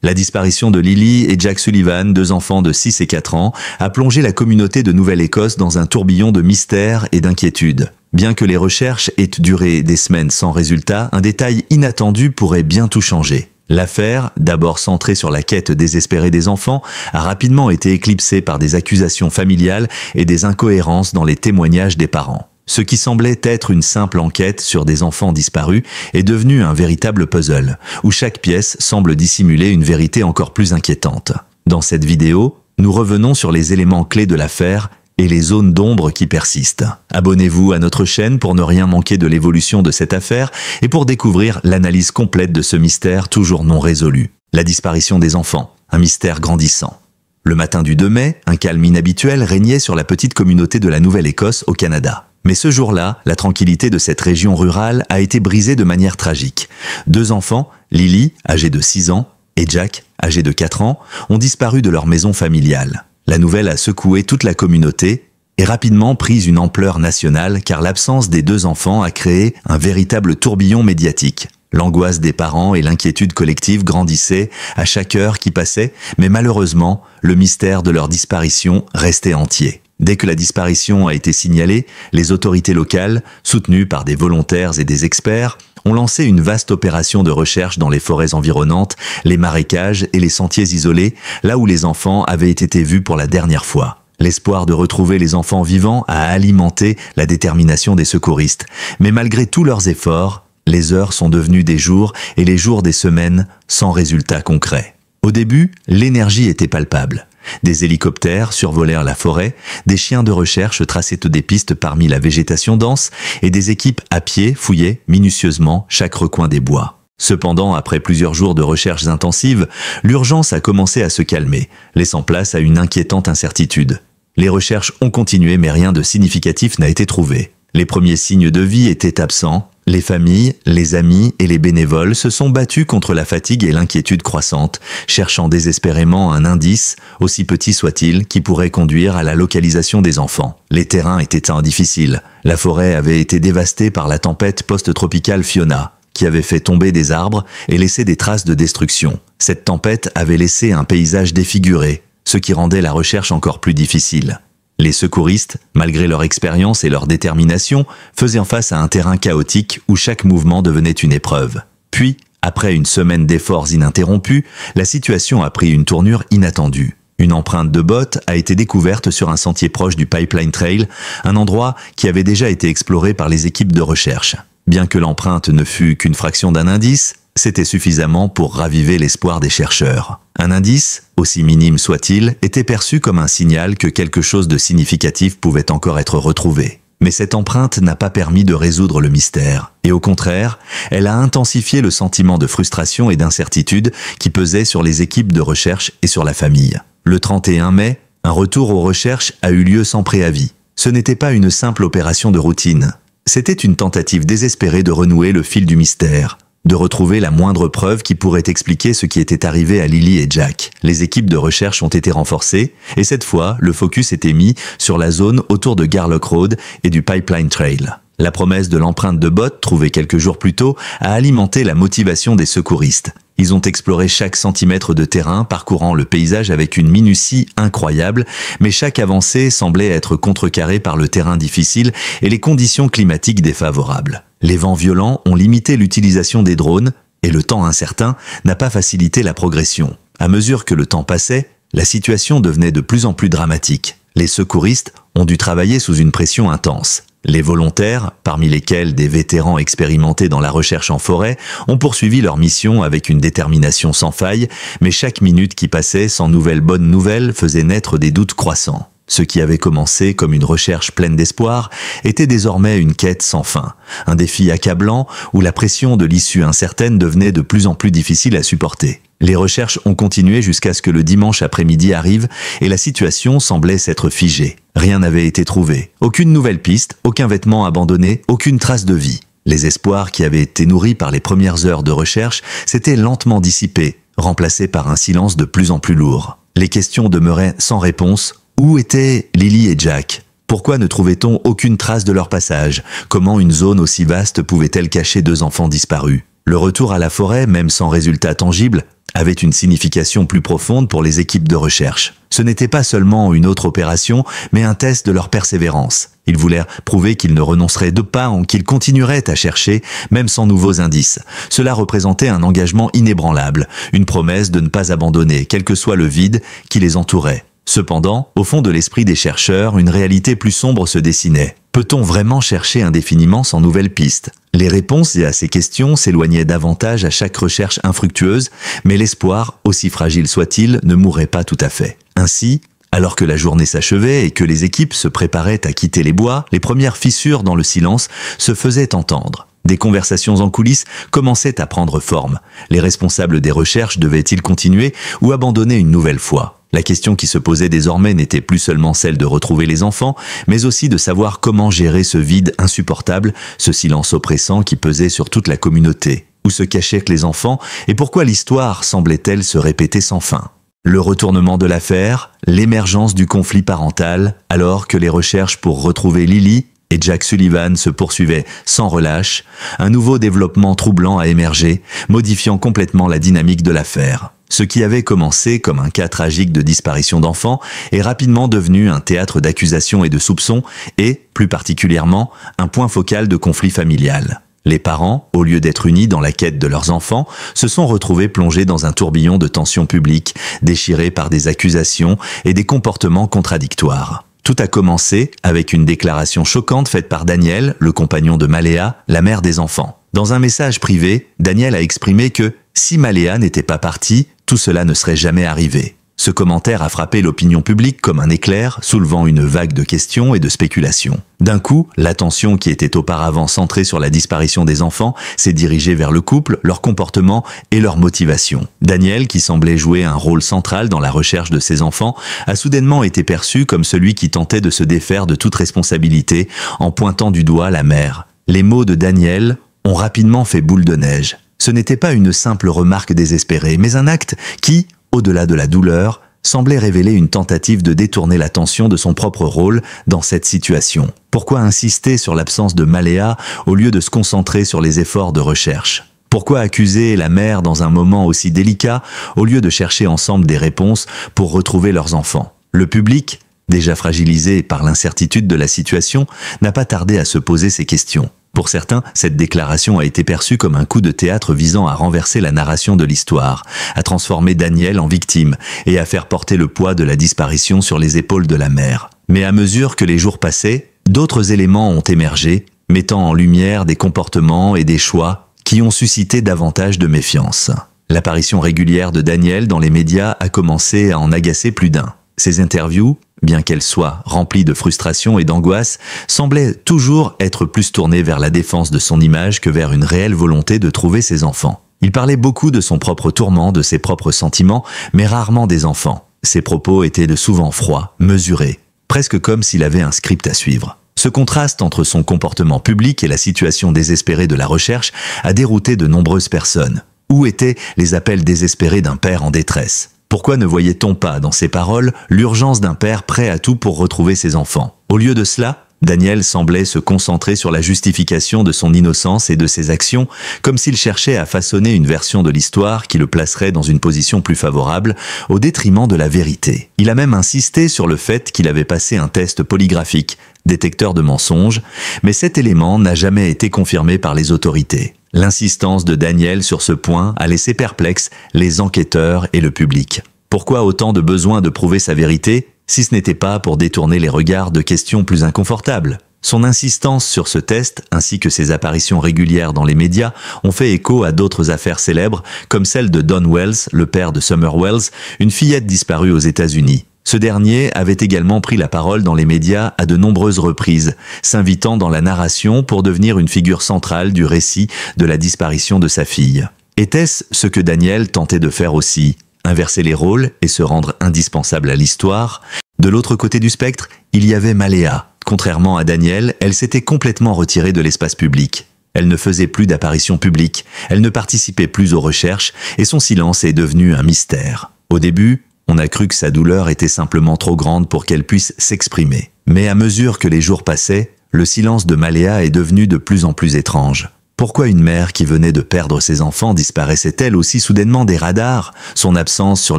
La disparition de Lily et Jack Sullivan, deux enfants de 6 et 4 ans, a plongé la communauté de Nouvelle-Écosse dans un tourbillon de mystère et d'inquiétude. Bien que les recherches aient duré des semaines sans résultat, un détail inattendu pourrait bien tout changer. L'affaire, d'abord centrée sur la quête désespérée des enfants, a rapidement été éclipsée par des accusations familiales et des incohérences dans les témoignages des parents. Ce qui semblait être une simple enquête sur des enfants disparus est devenu un véritable puzzle, où chaque pièce semble dissimuler une vérité encore plus inquiétante. Dans cette vidéo, nous revenons sur les éléments clés de l'affaire et les zones d'ombre qui persistent. Abonnez-vous à notre chaîne pour ne rien manquer de l'évolution de cette affaire et pour découvrir l'analyse complète de ce mystère toujours non résolu. La disparition des enfants, un mystère grandissant. Le matin du 2 mai, un calme inhabituel régnait sur la petite communauté de la Nouvelle-Écosse au Canada. Mais ce jour-là, la tranquillité de cette région rurale a été brisée de manière tragique. Deux enfants, Lily, âgée de 6 ans, et Jack, âgé de 4 ans, ont disparu de leur maison familiale. La nouvelle a secoué toute la communauté et rapidement pris une ampleur nationale car l'absence des deux enfants a créé un véritable tourbillon médiatique. L'angoisse des parents et l'inquiétude collective grandissaient à chaque heure qui passait, mais malheureusement, le mystère de leur disparition restait entier. Dès que la disparition a été signalée, les autorités locales, soutenues par des volontaires et des experts, ont lancé une vaste opération de recherche dans les forêts environnantes, les marécages et les sentiers isolés, là où les enfants avaient été vus pour la dernière fois. L'espoir de retrouver les enfants vivants a alimenté la détermination des secouristes. Mais malgré tous leurs efforts, les heures sont devenues des jours et les jours des semaines sans résultat concret. Au début, l'énergie était palpable. Des hélicoptères survolèrent la forêt, des chiens de recherche traçaient des pistes parmi la végétation dense et des équipes à pied fouillaient minutieusement chaque recoin des bois. Cependant, après plusieurs jours de recherches intensives, l'urgence a commencé à se calmer, laissant place à une inquiétante incertitude. Les recherches ont continué mais rien de significatif n'a été trouvé. Les premiers signes de vie étaient absents. Les familles, les amis et les bénévoles se sont battus contre la fatigue et l'inquiétude croissante, cherchant désespérément un indice, aussi petit soit-il, qui pourrait conduire à la localisation des enfants. Les terrains étaient difficiles. La forêt avait été dévastée par la tempête post-tropicale Fiona, qui avait fait tomber des arbres et laissé des traces de destruction. Cette tempête avait laissé un paysage défiguré, ce qui rendait la recherche encore plus difficile. Les secouristes, malgré leur expérience et leur détermination, faisaient face à un terrain chaotique où chaque mouvement devenait une épreuve. Puis, après une semaine d'efforts ininterrompus, la situation a pris une tournure inattendue. Une empreinte de botte a été découverte sur un sentier proche du Pipeline Trail, un endroit qui avait déjà été exploré par les équipes de recherche. Bien que l'empreinte ne fût qu'une fraction d'un indice, c'était suffisamment pour raviver l'espoir des chercheurs. Un indice, aussi minime soit-il, était perçu comme un signal que quelque chose de significatif pouvait encore être retrouvé. Mais cette empreinte n'a pas permis de résoudre le mystère. Et au contraire, elle a intensifié le sentiment de frustration et d'incertitude qui pesait sur les équipes de recherche et sur la famille. Le 31 mai, un retour aux recherches a eu lieu sans préavis. Ce n'était pas une simple opération de routine. C'était une tentative désespérée de renouer le fil du mystère, de retrouver la moindre preuve qui pourrait expliquer ce qui était arrivé à Lily et Jack. Les équipes de recherche ont été renforcées, et cette fois, le focus était mis sur la zone autour de Garlock Road et du Pipeline Trail. La promesse de l'empreinte de botte, trouvée quelques jours plus tôt, a alimenté la motivation des secouristes. Ils ont exploré chaque centimètre de terrain, parcourant le paysage avec une minutie incroyable, mais chaque avancée semblait être contrecarrée par le terrain difficile et les conditions climatiques défavorables. Les vents violents ont limité l'utilisation des drones et le temps incertain n'a pas facilité la progression. À mesure que le temps passait, la situation devenait de plus en plus dramatique. Les secouristes ont dû travailler sous une pression intense. Les volontaires, parmi lesquels des vétérans expérimentés dans la recherche en forêt, ont poursuivi leur mission avec une détermination sans faille, mais chaque minute qui passait sans nouvelles bonnes nouvelles faisait naître des doutes croissants. Ce qui avait commencé comme une recherche pleine d'espoir était désormais une quête sans fin, un défi accablant où la pression de l'issue incertaine devenait de plus en plus difficile à supporter. Les recherches ont continué jusqu'à ce que le dimanche après-midi arrive et la situation semblait s'être figée. Rien n'avait été trouvé, aucune nouvelle piste, aucun vêtement abandonné, aucune trace de vie. Les espoirs qui avaient été nourris par les premières heures de recherche s'étaient lentement dissipés, remplacés par un silence de plus en plus lourd. Les questions demeuraient sans réponse. Où étaient Lily et Jack? Pourquoi ne trouvait-on aucune trace de leur passage? Comment une zone aussi vaste pouvait-elle cacher deux enfants disparus? Le retour à la forêt, même sans résultat tangible, avait une signification plus profonde pour les équipes de recherche. Ce n'était pas seulement une autre opération, mais un test de leur persévérance. Ils voulurent prouver qu'ils ne renonceraient pas ou qu'ils continueraient à chercher, même sans nouveaux indices. Cela représentait un engagement inébranlable, une promesse de ne pas abandonner, quel que soit le vide qui les entourait. Cependant, au fond de l'esprit des chercheurs, une réalité plus sombre se dessinait. Peut-on vraiment chercher indéfiniment sans nouvelles pistes? Les réponses à ces questions s'éloignaient davantage à chaque recherche infructueuse, mais l'espoir, aussi fragile soit-il, ne mourait pas tout à fait. Ainsi, alors que la journée s'achevait et que les équipes se préparaient à quitter les bois, les premières fissures dans le silence se faisaient entendre. Des conversations en coulisses commençaient à prendre forme. Les responsables des recherches devaient-ils continuer ou abandonner une nouvelle fois? La question qui se posait désormais n'était plus seulement celle de retrouver les enfants, mais aussi de savoir comment gérer ce vide insupportable, ce silence oppressant qui pesait sur toute la communauté. Où se cachaient les enfants et pourquoi l'histoire semblait-elle se répéter sans fin? Le retournement de l'affaire, l'émergence du conflit parental, alors que les recherches pour retrouver Lily et Jack Sullivan se poursuivaient sans relâche, un nouveau développement troublant a émergé, modifiant complètement la dynamique de l'affaire. Ce qui avait commencé comme un cas tragique de disparition d'enfants est rapidement devenu un théâtre d'accusations et de soupçons et, plus particulièrement, un point focal de conflit familial. Les parents, au lieu d'être unis dans la quête de leurs enfants, se sont retrouvés plongés dans un tourbillon de tensions publiques, déchirés par des accusations et des comportements contradictoires. Tout a commencé avec une déclaration choquante faite par Daniel, le compagnon de Maléa, la mère des enfants. Dans un message privé, Daniel a exprimé que si Maléa n'était pas partie, tout cela ne serait jamais arrivé. Ce commentaire a frappé l'opinion publique comme un éclair, soulevant une vague de questions et de spéculations. D'un coup, l'attention qui était auparavant centrée sur la disparition des enfants s'est dirigée vers le couple, leur comportement et leur motivation. Daniel, qui semblait jouer un rôle central dans la recherche de ses enfants, a soudainement été perçu comme celui qui tentait de se défaire de toute responsabilité en pointant du doigt la mère. Les mots de Daniel ont rapidement fait boule de neige. Ce n'était pas une simple remarque désespérée, mais un acte qui, au-delà de la douleur, semblait révéler une tentative de détourner l'attention de son propre rôle dans cette situation. Pourquoi insister sur l'absence de Maléa au lieu de se concentrer sur les efforts de recherche? Pourquoi accuser la mère dans un moment aussi délicat au lieu de chercher ensemble des réponses pour retrouver leurs enfants? Le public, déjà fragilisé par l'incertitude de la situation, n'a pas tardé à se poser ces questions. Pour certains, cette déclaration a été perçue comme un coup de théâtre visant à renverser la narration de l'histoire, à transformer Daniel en victime et à faire porter le poids de la disparition sur les épaules de la mère. Mais à mesure que les jours passaient, d'autres éléments ont émergé, mettant en lumière des comportements et des choix qui ont suscité davantage de méfiance. L'apparition régulière de Daniel dans les médias a commencé à en agacer plus d'un. Ses interviews, bien qu'elles soient remplies de frustration et d'angoisse, semblaient toujours être plus tournées vers la défense de son image que vers une réelle volonté de trouver ses enfants. Il parlait beaucoup de son propre tourment, de ses propres sentiments, mais rarement des enfants. Ses propos étaient de souvent froids, mesurés, presque comme s'il avait un script à suivre. Ce contraste entre son comportement public et la situation désespérée de la recherche a dérouté de nombreuses personnes. Où étaient les appels désespérés d'un père en détresse ? Pourquoi ne voyait-on pas dans ses paroles l'urgence d'un père prêt à tout pour retrouver ses enfants? Au lieu de cela, Daniel semblait se concentrer sur la justification de son innocence et de ses actions, comme s'il cherchait à façonner une version de l'histoire qui le placerait dans une position plus favorable, au détriment de la vérité. Il a même insisté sur le fait qu'il avait passé un test polygraphique, détecteur de mensonges, mais cet élément n'a jamais été confirmé par les autorités. L'insistance de Daniel sur ce point a laissé perplexes les enquêteurs et le public. Pourquoi autant de besoin de prouver sa vérité, si ce n'était pas pour détourner les regards de questions plus inconfortables? Son insistance sur ce test, ainsi que ses apparitions régulières dans les médias, ont fait écho à d'autres affaires célèbres, comme celle de Don Wells, le père de Summer Wells, une fillette disparue aux États-Unis. Ce dernier avait également pris la parole dans les médias à de nombreuses reprises, s'invitant dans la narration pour devenir une figure centrale du récit de la disparition de sa fille. Était-ce ce que Daniel tentait de faire aussi? Inverser les rôles et se rendre indispensable à l'histoire? De l'autre côté du spectre, il y avait Maléa. Contrairement à Daniel, elle s'était complètement retirée de l'espace public. Elle ne faisait plus d'apparitions publiques, elle ne participait plus aux recherches et son silence est devenu un mystère. Au début, on a cru que sa douleur était simplement trop grande pour qu'elle puisse s'exprimer. Mais à mesure que les jours passaient, le silence de Maléa est devenu de plus en plus étrange. Pourquoi une mère qui venait de perdre ses enfants disparaissait-elle aussi soudainement des radars? Son absence sur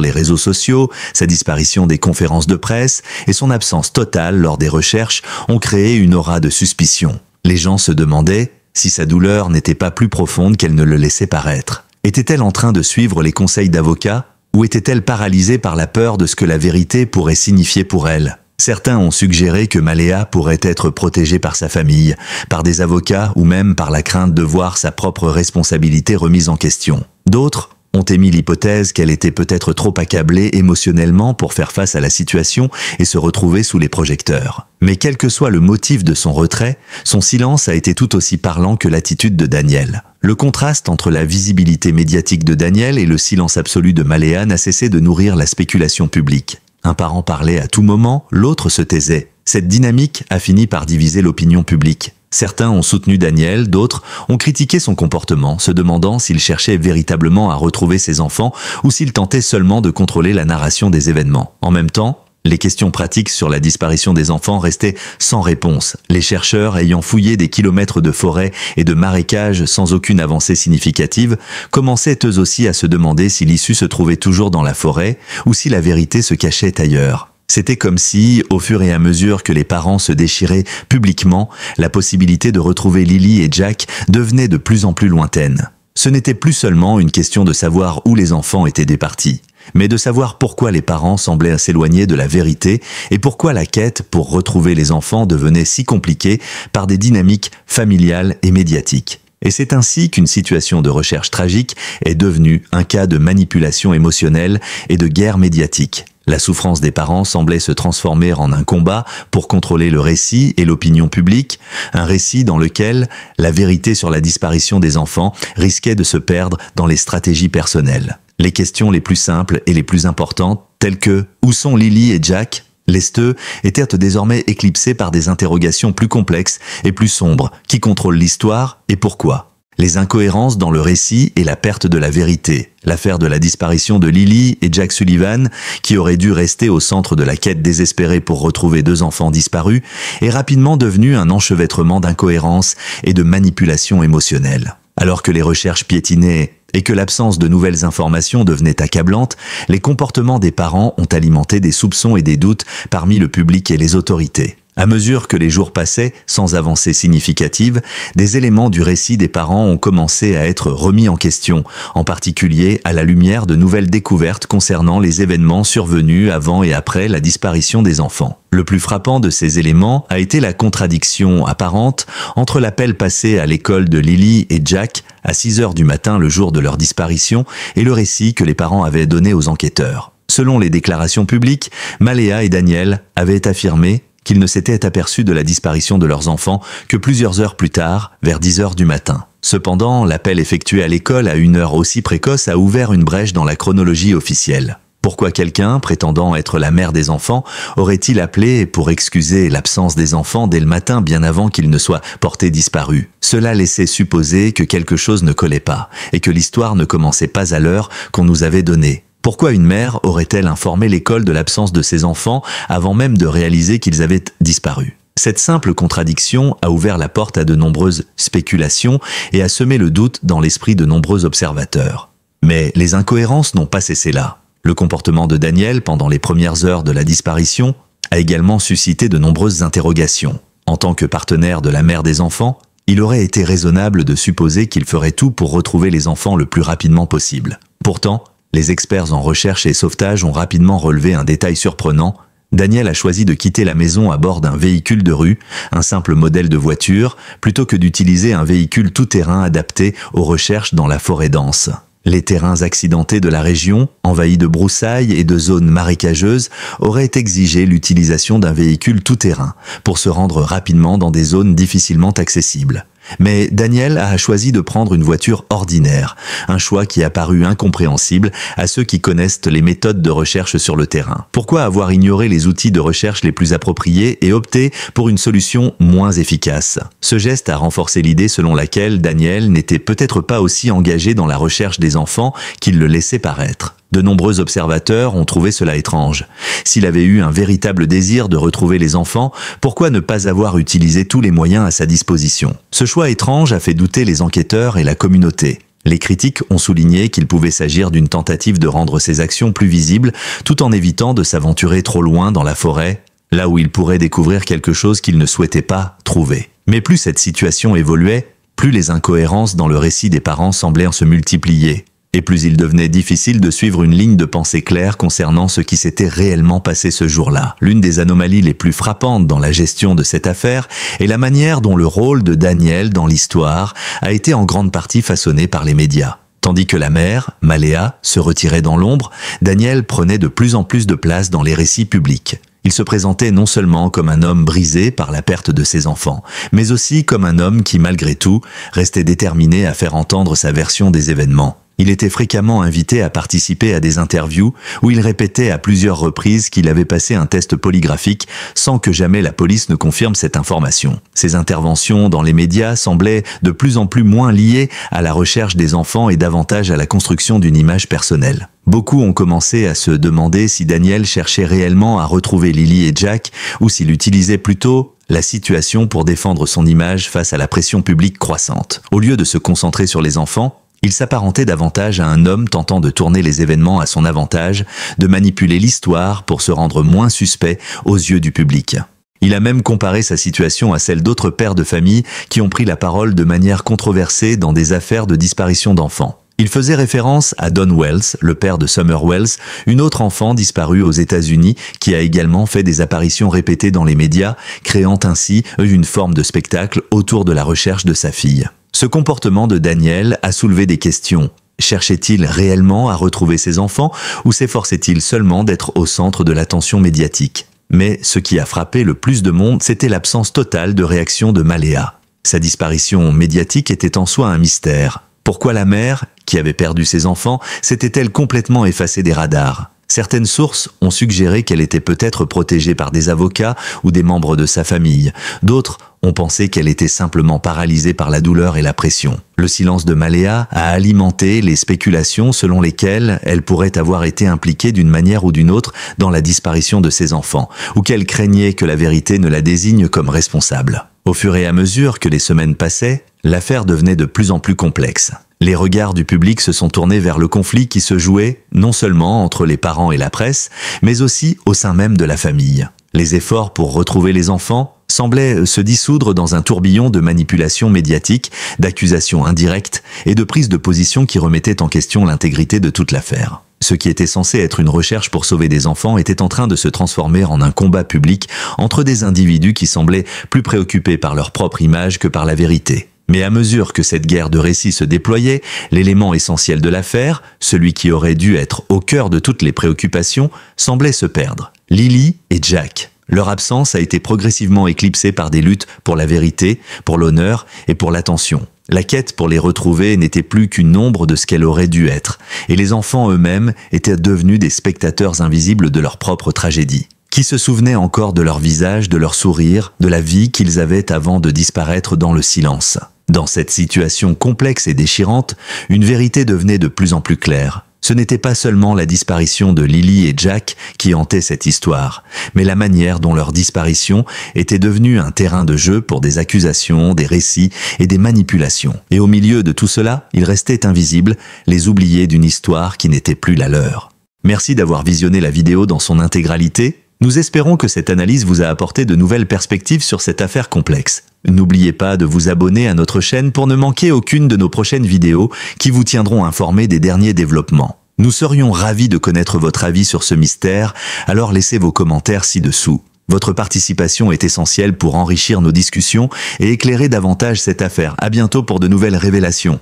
les réseaux sociaux, sa disparition des conférences de presse et son absence totale lors des recherches ont créé une aura de suspicion. Les gens se demandaient si sa douleur n'était pas plus profonde qu'elle ne le laissait paraître. Était-elle en train de suivre les conseils d'avocats ou était-elle paralysée par la peur de ce que la vérité pourrait signifier pour elle? Certains ont suggéré que Maléa pourrait être protégée par sa famille, par des avocats ou même par la crainte de voir sa propre responsabilité remise en question. D'autres ont émis l'hypothèse qu'elle était peut-être trop accablée émotionnellement pour faire face à la situation et se retrouver sous les projecteurs. Mais quel que soit le motif de son retrait, son silence a été tout aussi parlant que l'attitude de Daniel. Le contraste entre la visibilité médiatique de Daniel et le silence absolu de Maléa n'a cessé de nourrir la spéculation publique. Un parent parlait à tout moment, l'autre se taisait. Cette dynamique a fini par diviser l'opinion publique. Certains ont soutenu Daniel, d'autres ont critiqué son comportement, se demandant s'il cherchait véritablement à retrouver ses enfants ou s'il tentait seulement de contrôler la narration des événements. En même temps, les questions pratiques sur la disparition des enfants restaient sans réponse, les chercheurs ayant fouillé des kilomètres de forêt et de marécages sans aucune avancée significative, commençaient eux aussi à se demander si l'issue se trouvait toujours dans la forêt ou si la vérité se cachait ailleurs. C'était comme si, au fur et à mesure que les parents se déchiraient publiquement, la possibilité de retrouver Lily et Jack devenait de plus en plus lointaine. Ce n'était plus seulement une question de savoir où les enfants étaient départis, mais de savoir pourquoi les parents semblaient s'éloigner de la vérité et pourquoi la quête pour retrouver les enfants devenait si compliquée par des dynamiques familiales et médiatiques. Et c'est ainsi qu'une situation de recherche tragique est devenue un cas de manipulation émotionnelle et de guerre médiatique. La souffrance des parents semblait se transformer en un combat pour contrôler le récit et l'opinion publique, un récit dans lequel la vérité sur la disparition des enfants risquait de se perdre dans les stratégies personnelles. Les questions les plus simples et les plus importantes, telles que « Où sont Lily et Jack ?» lesteux, étaient désormais éclipsées par des interrogations plus complexes et plus sombres. Qui contrôle l'histoire et pourquoi? Les incohérences dans le récit et la perte de la vérité. L'affaire de la disparition de Lily et Jack Sullivan, qui aurait dû rester au centre de la quête désespérée pour retrouver deux enfants disparus, est rapidement devenue un enchevêtrement d'incohérences et de manipulations émotionnelles. Alors que les recherches piétinaient et que l'absence de nouvelles informations devenait accablante, les comportements des parents ont alimenté des soupçons et des doutes parmi le public et les autorités. À mesure que les jours passaient, sans avancée significative, des éléments du récit des parents ont commencé à être remis en question, en particulier à la lumière de nouvelles découvertes concernant les événements survenus avant et après la disparition des enfants. Le plus frappant de ces éléments a été la contradiction apparente entre l'appel passé à l'école de Lily et Jack à 6 heures du matin le jour de leur disparition et le récit que les parents avaient donné aux enquêteurs. Selon les déclarations publiques, Maléa et Daniel avaient affirmé qu'ils ne s'étaient aperçus de la disparition de leurs enfants que plusieurs heures plus tard, vers 10 heures du matin. Cependant, l'appel effectué à l'école à une heure aussi précoce a ouvert une brèche dans la chronologie officielle. Pourquoi quelqu'un, prétendant être la mère des enfants, aurait-il appelé pour excuser l'absence des enfants dès le matin bien avant qu'ils ne soient portés disparus? Cela laissait supposer que quelque chose ne collait pas et que l'histoire ne commençait pas à l'heure qu'on nous avait donnée. Pourquoi une mère aurait-elle informé l'école de l'absence de ses enfants avant même de réaliser qu'ils avaient disparu? Cette simple contradiction a ouvert la porte à de nombreuses spéculations et a semé le doute dans l'esprit de nombreux observateurs. Mais les incohérences n'ont pas cessé là. Le comportement de Daniel pendant les premières heures de la disparition a également suscité de nombreuses interrogations. En tant que partenaire de la mère des enfants, il aurait été raisonnable de supposer qu'il ferait tout pour retrouver les enfants le plus rapidement possible. Pourtant, les experts en recherche et sauvetage ont rapidement relevé un détail surprenant. Daniel a choisi de quitter la maison à bord d'un véhicule de rue, un simple modèle de voiture, plutôt que d'utiliser un véhicule tout-terrain adapté aux recherches dans la forêt dense. Les terrains accidentés de la région, envahis de broussailles et de zones marécageuses, auraient exigé l'utilisation d'un véhicule tout-terrain pour se rendre rapidement dans des zones difficilement accessibles. Mais Daniel a choisi de prendre une voiture ordinaire, un choix qui a paru incompréhensible à ceux qui connaissent les méthodes de recherche sur le terrain. Pourquoi avoir ignoré les outils de recherche les plus appropriés et opté pour une solution moins efficace? Ce geste a renforcé l'idée selon laquelle Daniel n'était peut-être pas aussi engagé dans la recherche des enfants qu'il le laissait paraître. De nombreux observateurs ont trouvé cela étrange. S'il avait eu un véritable désir de retrouver les enfants, pourquoi ne pas avoir utilisé tous les moyens à sa disposition? Ce choix étrange a fait douter les enquêteurs et la communauté. Les critiques ont souligné qu'il pouvait s'agir d'une tentative de rendre ses actions plus visibles, tout en évitant de s'aventurer trop loin dans la forêt, là où il pourrait découvrir quelque chose qu'il ne souhaitait pas trouver. Mais plus cette situation évoluait, plus les incohérences dans le récit des parents semblaient se multiplier. Et plus il devenait difficile de suivre une ligne de pensée claire concernant ce qui s'était réellement passé ce jour-là. L'une des anomalies les plus frappantes dans la gestion de cette affaire est la manière dont le rôle de Daniel dans l'histoire a été en grande partie façonné par les médias. Tandis que la mère, Maléa, se retirait dans l'ombre, Daniel prenait de plus en plus de place dans les récits publics. Il se présentait non seulement comme un homme brisé par la perte de ses enfants, mais aussi comme un homme qui, malgré tout, restait déterminé à faire entendre sa version des événements. Il était fréquemment invité à participer à des interviews où il répétait à plusieurs reprises qu'il avait passé un test polygraphique sans que jamais la police ne confirme cette information. Ses interventions dans les médias semblaient de plus en plus moins liées à la recherche des enfants et davantage à la construction d'une image personnelle. Beaucoup ont commencé à se demander si Daniel cherchait réellement à retrouver Lily et Jack ou s'il utilisait plutôt la situation pour défendre son image face à la pression publique croissante. Au lieu de se concentrer sur les enfants, il s'apparentait davantage à un homme tentant de tourner les événements à son avantage, de manipuler l'histoire pour se rendre moins suspect aux yeux du public. Il a même comparé sa situation à celle d'autres pères de famille qui ont pris la parole de manière controversée dans des affaires de disparition d'enfants. Il faisait référence à Don Wells, le père de Summer Wells, une autre enfant disparue aux États-Unis qui a également fait des apparitions répétées dans les médias, créant ainsi une forme de spectacle autour de la recherche de sa fille. Ce comportement de Daniel a soulevé des questions. Cherchait-il réellement à retrouver ses enfants ou s'efforçait-il seulement d'être au centre de l'attention médiatique? Mais ce qui a frappé le plus de monde, c'était l'absence totale de réaction de Maléa. Sa disparition médiatique était en soi un mystère. Pourquoi la mère, qui avait perdu ses enfants, s'était-elle complètement effacée des radars? Certaines sources ont suggéré qu'elle était peut-être protégée par des avocats ou des membres de sa famille. D'autres ont pensé qu'elle était simplement paralysée par la douleur et la pression. Le silence de Maléa a alimenté les spéculations selon lesquelles elle pourrait avoir été impliquée d'une manière ou d'une autre dans la disparition de ses enfants, ou qu'elle craignait que la vérité ne la désigne comme responsable. Au fur et à mesure que les semaines passaient, l'affaire devenait de plus en plus complexe. Les regards du public se sont tournés vers le conflit qui se jouait non seulement entre les parents et la presse, mais aussi au sein même de la famille. Les efforts pour retrouver les enfants semblaient se dissoudre dans un tourbillon de manipulations médiatiques, d'accusations indirectes et de prises de position qui remettaient en question l'intégrité de toute l'affaire. Ce qui était censé être une recherche pour sauver des enfants était en train de se transformer en un combat public entre des individus qui semblaient plus préoccupés par leur propre image que par la vérité. Mais à mesure que cette guerre de récits se déployait, l'élément essentiel de l'affaire, celui qui aurait dû être au cœur de toutes les préoccupations, semblait se perdre. Lily et Jack. Leur absence a été progressivement éclipsée par des luttes pour la vérité, pour l'honneur et pour l'attention. La quête pour les retrouver n'était plus qu'une ombre de ce qu'elle aurait dû être, et les enfants eux-mêmes étaient devenus des spectateurs invisibles de leur propre tragédie. Qui se souvenaient encore de leur visage, de leur sourire, de la vie qu'ils avaient avant de disparaître dans le silence. Dans cette situation complexe et déchirante, une vérité devenait de plus en plus claire. Ce n'était pas seulement la disparition de Lily et Jack qui hantait cette histoire, mais la manière dont leur disparition était devenue un terrain de jeu pour des accusations, des récits et des manipulations. Et au milieu de tout cela, ils restaient invisibles, les oubliés d'une histoire qui n'était plus la leur. Merci d'avoir visionné la vidéo dans son intégralité. Nous espérons que cette analyse vous a apporté de nouvelles perspectives sur cette affaire complexe. N'oubliez pas de vous abonner à notre chaîne pour ne manquer aucune de nos prochaines vidéos qui vous tiendront informés des derniers développements. Nous serions ravis de connaître votre avis sur ce mystère, alors laissez vos commentaires ci-dessous. Votre participation est essentielle pour enrichir nos discussions et éclairer davantage cette affaire. À bientôt pour de nouvelles révélations.